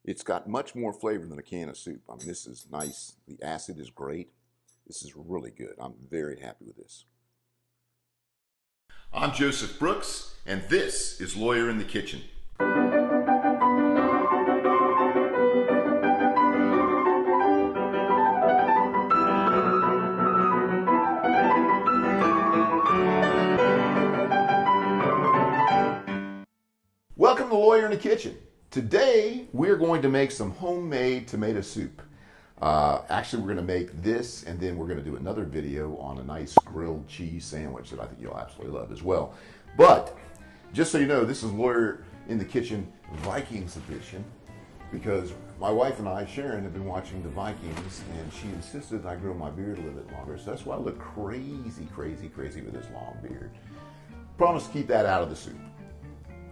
It's got much more flavor than a can of soup. I mean, this is nice. The acid is great. This is really good. I'm very happy with this. I'm Joseph Brooks, and this is Lawyer in the Kitchen. Welcome to Lawyer in the Kitchen. Today, we're going to make some homemade tomato soup. Actually, we're going to make this, and then we're going to do another video on a nice grilled cheese sandwich that I think you'll absolutely love as well. But, just so you know, this is Lawyer in the Kitchen Vikings edition, because my wife and I, Sharon, have been watching the Vikings, and she insisted I grow my beard a little bit longer, so that's why I look crazy with this long beard. Promise to keep that out of the soup.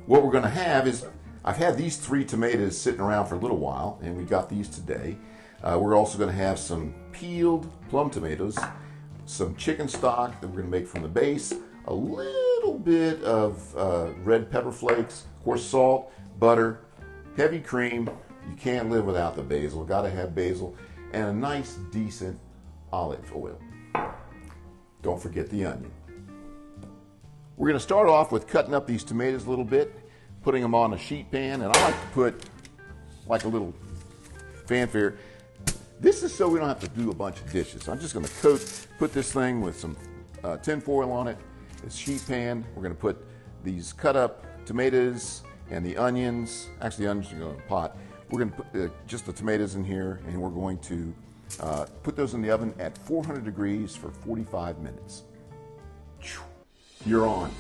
What we're going to have is, I've had these 3 tomatoes sitting around for a little while, and we got these today. We're also going to have some peeled plum tomatoes, some chicken stock that we're going to make from the base, a little bit of red pepper flakes, of course salt, butter, heavy cream. You can't live without the basil, got to have basil, and a nice decent olive oil. Don't forget the onion. We're going to start off with cutting up these tomatoes a little bit, putting them on a sheet pan, and I like to put like a little fanfare. This is so we don't have to do a bunch of dishes. I'm just going to put this thing with some tin foil on it, this sheet pan. We're going to put these cut up tomatoes and the onions. Actually, the onions are going to go in a pot. We're going to put just the tomatoes in here, and we're going to put those in the oven at 400 degrees for 45 minutes. You're on.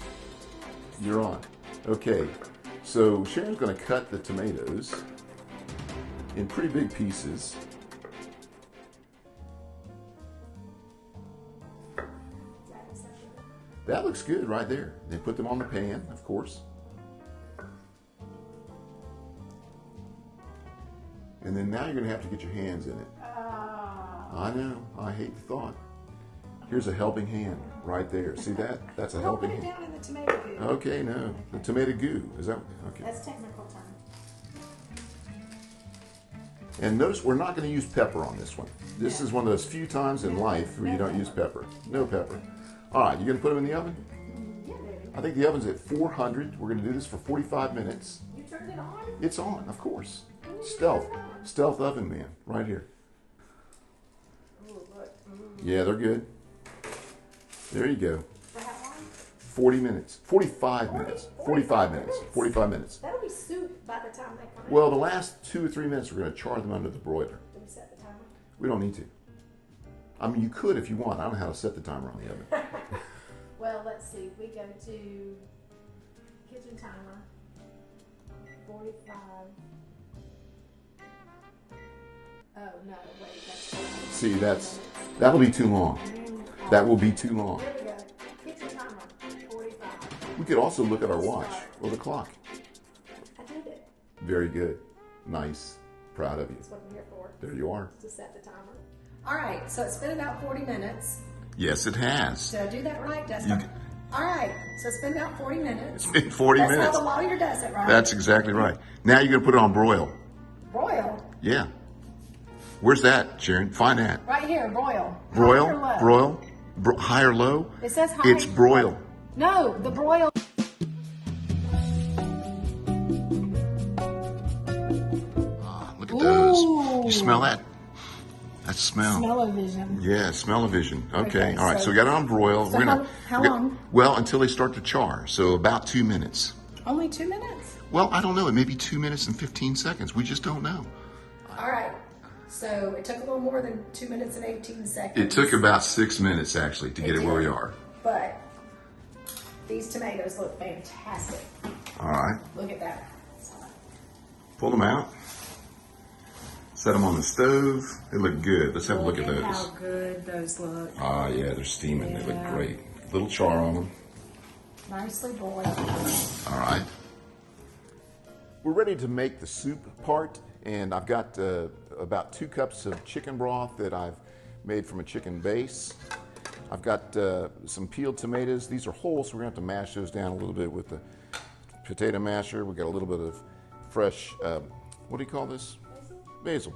You're on. Okay, so Sharon's going to cut the tomatoes in pretty big pieces. That looks good right there. Then put them on the pan, of course. And then now you're going to have to get your hands in it. I know. I hate the thought. Here's a helping hand right there. See that? That's a helping hand. Don't put it down in the tomato goo. Okay, no. The tomato goo. Is that okay? That's technical term. And notice we're not going to use pepper on this one. This is one of those few times in life where you don't use pepper. No pepper. All right, you going to put them in the oven? Yeah, baby. I think the oven's at 400. We're going to do this for 45 minutes. You turned it on? It's on, of course. Stealth oven man, right here. Ooh, look. Yeah, they're good. There you go. For how long? 40 minutes. 45 minutes. 45 minutes. 45 minutes. That'll be soup by the time they come out. Well, the last 2 or 3 minutes, we're going to char them under the broiler. Do we set the timer? We don't need to. I mean, you could if you want. I don't know how to set the timer on the oven. Well, let's see. We go to kitchen timer. 45. Oh, no, wait. That's See, that'll be too long. That will be too long. There we go. Kitchen timer. 45. We could also look at our watch or the clock. I did it. Very good. Nice. Proud of you. That's what I'm here for. There you are. To set the timer. All right, so it's been about 40 minutes. Yes, it has. Did I do that right? All right, so it's been about 40 minutes. It's been 40 minutes. That's how the lawyer does it, right? That's exactly right. Now you're going to put it on broil. Broil? Yeah. Where's that, Sharon? Find that. Right here, broil. Broil? High or low? Broil? High or low? It says high. It's broil. No, the broil. Look at those. Ooh. You smell that? That smell. Smell-o-vision. Yeah, smell-o-vision. Okay. All right. so- So we got it on broil. So how long? Well, until they start to char. So about 2 minutes. Only 2 minutes? Well, I don't know. It may be 2 minutes and 15 seconds. We just don't know. All right. So it took a little more than 2 minutes and 18 seconds. It took about 6 minutes actually to get it where we are. But these tomatoes look fantastic. All right. Look at that. Pull them out. Set them on the stove. They look good. Let's have a look at those. How good those look. Ah, yeah, they're steaming. They look Yeah. great. Little char on them. Nicely boiled. All right. We're ready to make the soup part, and I've got about 2 cups of chicken broth that I've made from a chicken base. I've got some peeled tomatoes. These are whole, so we're going to have to mash those down a little bit with the potato masher. We've got a little bit of fresh what do you call this? Basil.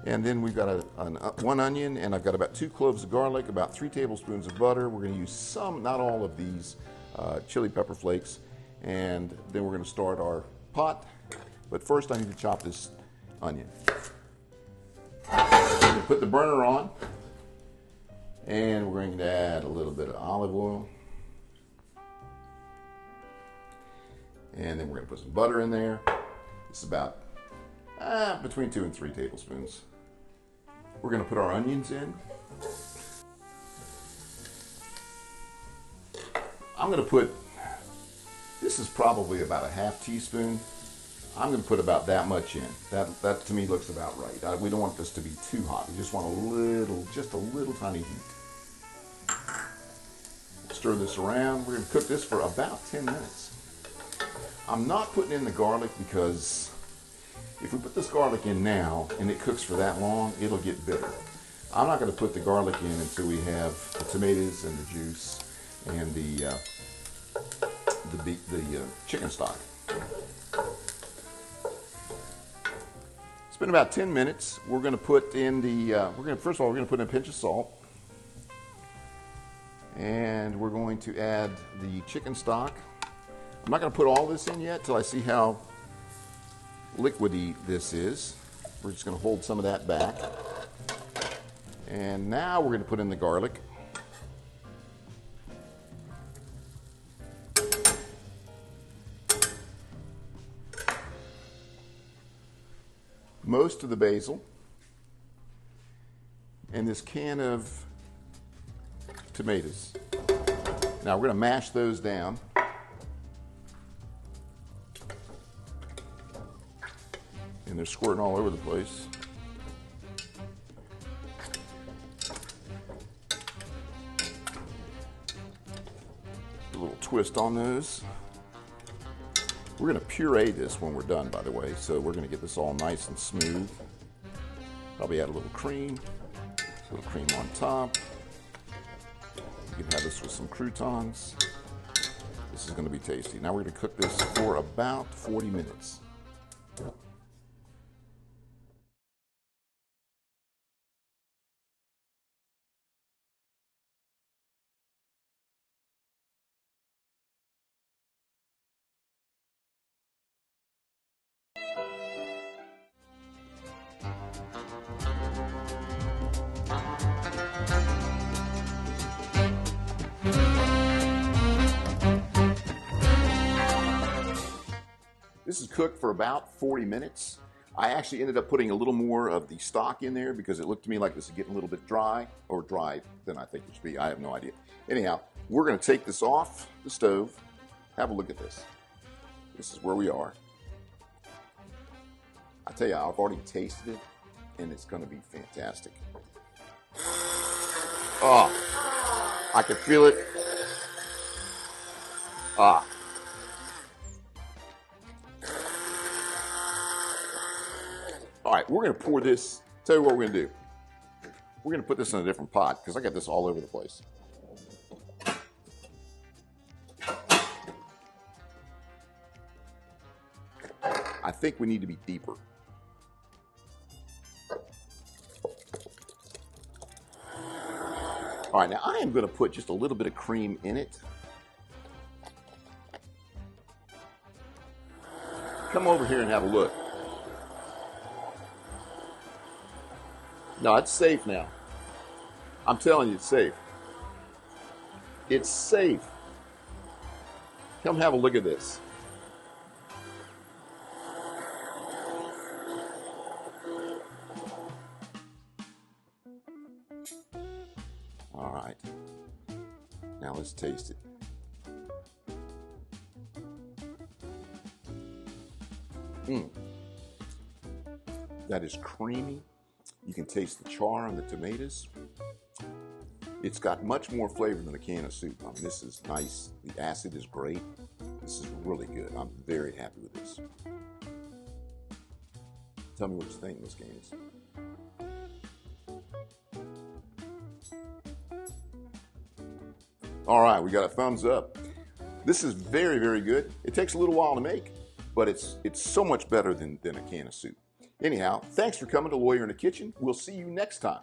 And then we've got one onion, and I've got about 2 cloves of garlic, about 3 tablespoons of butter. We're going to use some, not all of these, chili pepper flakes. And then we're going to start our pot. But first I need to chop this onion. Put the burner on. And we're going to add a little bit of olive oil. And then we're going to put some butter in there. It's about between 2 and 3 tablespoons. We're going to put our onions in. I'm going to put, this is probably about a half teaspoon. I'm going to put about that much in. That to me looks about right. We don't want this to be too hot. We just want just a little tiny heat. Stir this around. We're going to cook this for about 10 minutes. I'm not putting in the garlic because if we put this garlic in now and it cooks for that long, it'll get bitter. I'm not going to put the garlic in until we have the tomatoes and the juice and the chicken stock. It's been about 10 minutes. We're going to put in first of all, we're going to put in a pinch of salt. And we're going to add the chicken stock. I'm not going to put all this in yet till I see how liquidy this is. We're just going to hold some of that back. And now we're going to put in the garlic. Most of the basil. And this can of tomatoes. Now we're going to mash those down. And they're squirting all over the place. A little twist on those. We're going to puree this when we're done, by the way, so we're going to get this all nice and smooth. Probably add a little cream on top. You can have this with some croutons. This is going to be tasty. Now we're going to cook this for about 40 minutes. This is cooked for about 40 minutes. I actually ended up putting a little more of the stock in there because it looked to me like this is getting a little bit dry, or drier than I think it should be. I have no idea. Anyhow, we're going to take this off the stove. Have a look at this. This is where we are. I tell you, I've already tasted it, and it's going to be fantastic. Oh, I can feel it. Ah. All right, we're going to pour this. Tell you what we're going to do. We're going to put this in a different pot because I got this all over the place. I think we need to be deeper. All right, now I am going to put just a little bit of cream in it. Come over here and have a look. No, it's safe now. I'm telling you, it's safe. It's safe. Come have a look at this. All right. Now let's taste it. That is creamy. You can taste the char on the tomatoes. It's got much more flavor than a can of soup. I mean, this is nice. The acid is great. This is really good. I'm very happy with this. Tell me what you think, Miss Gaines. All right, we got a thumbs up. This is very, very good. It takes a little while to make, but it's so much better than a can of soup. Anyhow, thanks for coming to Lawyer in the Kitchen. We'll see you next time.